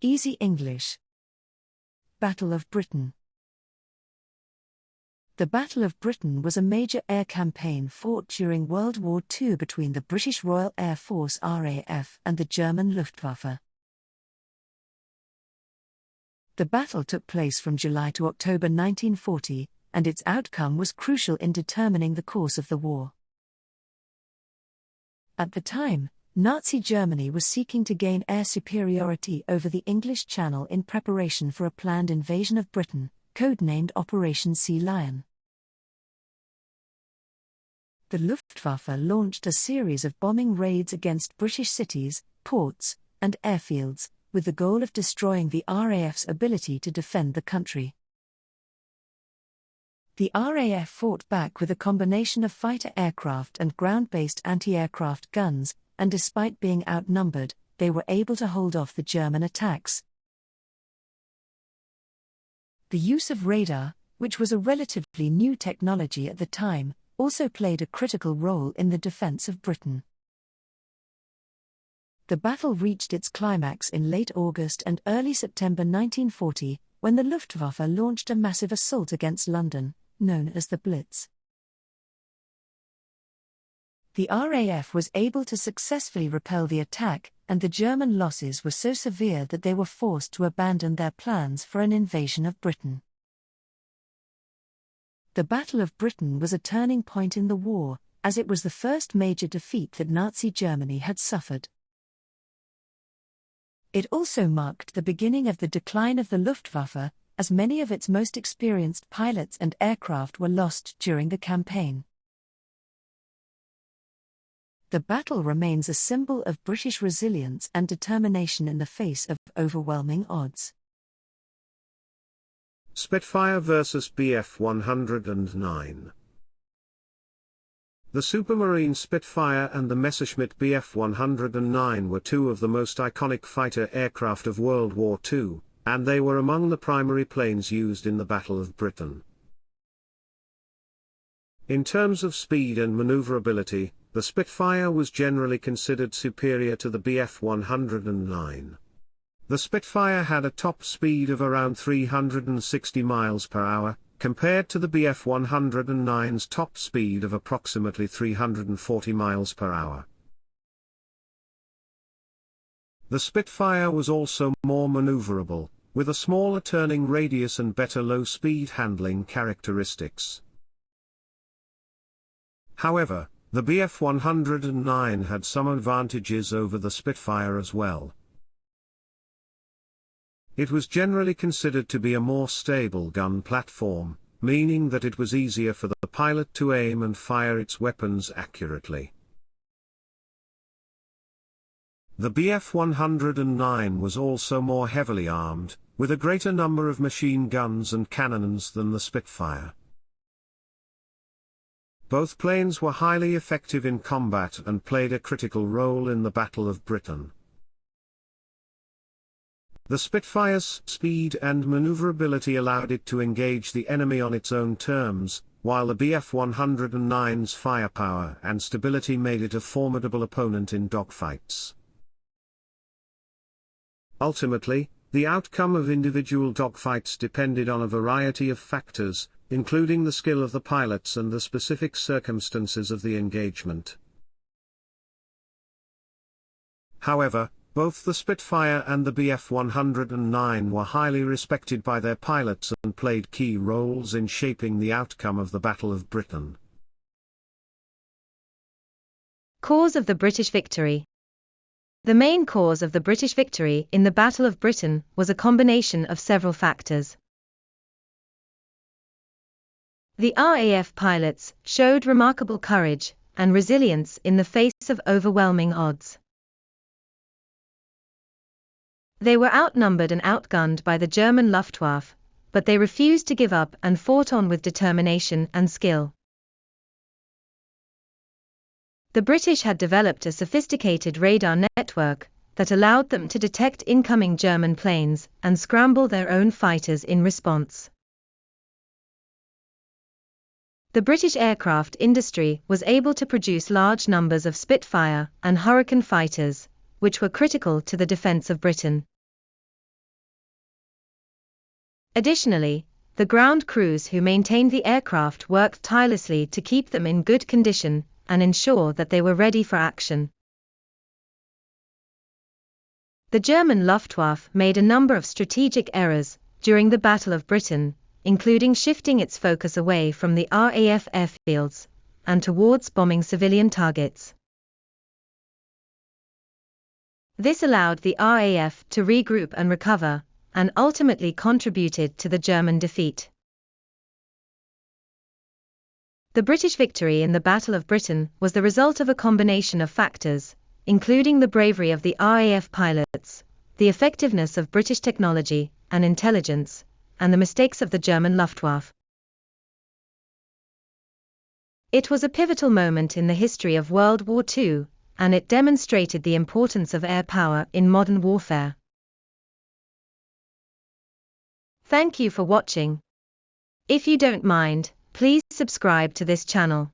Easy English. Battle of Britain. The Battle of Britain was a major air campaign fought during World War II between the British Royal Air Force RAF and the German Luftwaffe. The battle took place from July to October 1940, and its outcome was crucial in determining the course of the war. At the time, Nazi Germany was seeking to gain air superiority over the English Channel in preparation for a planned invasion of Britain, codenamed Operation Sea Lion. The Luftwaffe launched a series of bombing raids against British cities, ports, and airfields, with the goal of destroying the RAF's ability to defend the country. The RAF fought back with a combination of fighter aircraft and ground-based anti-aircraft guns, and despite being outnumbered, they were able to hold off the German attacks. The use of radar, which was a relatively new technology at the time, also played a critical role in the defense of Britain. The battle reached its climax in late August and early September 1940, when the Luftwaffe launched a massive assault against London, known as the Blitz. The RAF was able to successfully repel the attack, and the German losses were so severe that they were forced to abandon their plans for an invasion of Britain. The Battle of Britain was a turning point in the war, as it was the first major defeat that Nazi Germany had suffered. It also marked the beginning of the decline of the Luftwaffe, as many of its most experienced pilots and aircraft were lost during the campaign. The battle remains a symbol of British resilience and determination in the face of overwhelming odds. Spitfire vs. Bf 109. The Supermarine Spitfire and the Messerschmitt Bf 109 were two of the most iconic fighter aircraft of World War II, and they were among the primary planes used in the Battle of Britain. In terms of speed and maneuverability, the Spitfire was generally considered superior to the Bf 109. The Spitfire had a top speed of around 360 miles per hour, compared to the Bf 109's top speed of approximately 340 miles per hour. The Spitfire was also more maneuverable, with a smaller turning radius and better low-speed handling characteristics. However, the Bf 109 had some advantages over the Spitfire as well. It was generally considered to be a more stable gun platform, meaning that it was easier for the pilot to aim and fire its weapons accurately. The Bf 109 was also more heavily armed, with a greater number of machine guns and cannons than the Spitfire. Both planes were highly effective in combat and played a critical role in the Battle of Britain. The Spitfire's speed and maneuverability allowed it to engage the enemy on its own terms, while the Bf 109's firepower and stability made it a formidable opponent in dogfights. Ultimately, the outcome of individual dogfights depended on a variety of factors, including the skill of the pilots and the specific circumstances of the engagement. However, both the Spitfire and the Bf 109 were highly respected by their pilots and played key roles in shaping the outcome of the Battle of Britain. Cause of the British victory. The main cause of the British victory in the Battle of Britain was a combination of several factors. The RAF pilots showed remarkable courage and resilience in the face of overwhelming odds. They were outnumbered and outgunned by the German Luftwaffe, but they refused to give up and fought on with determination and skill. The British had developed a sophisticated radar network that allowed them to detect incoming German planes and scramble their own fighters in response. The British aircraft industry was able to produce large numbers of Spitfire and Hurricane fighters, which were critical to the defense of Britain. Additionally, the ground crews who maintained the aircraft worked tirelessly to keep them in good condition and ensure that they were ready for action. The German Luftwaffe made a number of strategic errors during the Battle of Britain, including shifting its focus away from the RAF airfields and towards bombing civilian targets. This allowed the RAF to regroup and recover, and ultimately contributed to the German defeat. The British victory in the Battle of Britain was the result of a combination of factors, including the bravery of the RAF pilots, the effectiveness of British technology and intelligence, and the mistakes of the German Luftwaffe. It was a pivotal moment in the history of World War II, and it demonstrated the importance of air power in modern warfare. Thank you for watching. If you don't mind, please subscribe to this channel.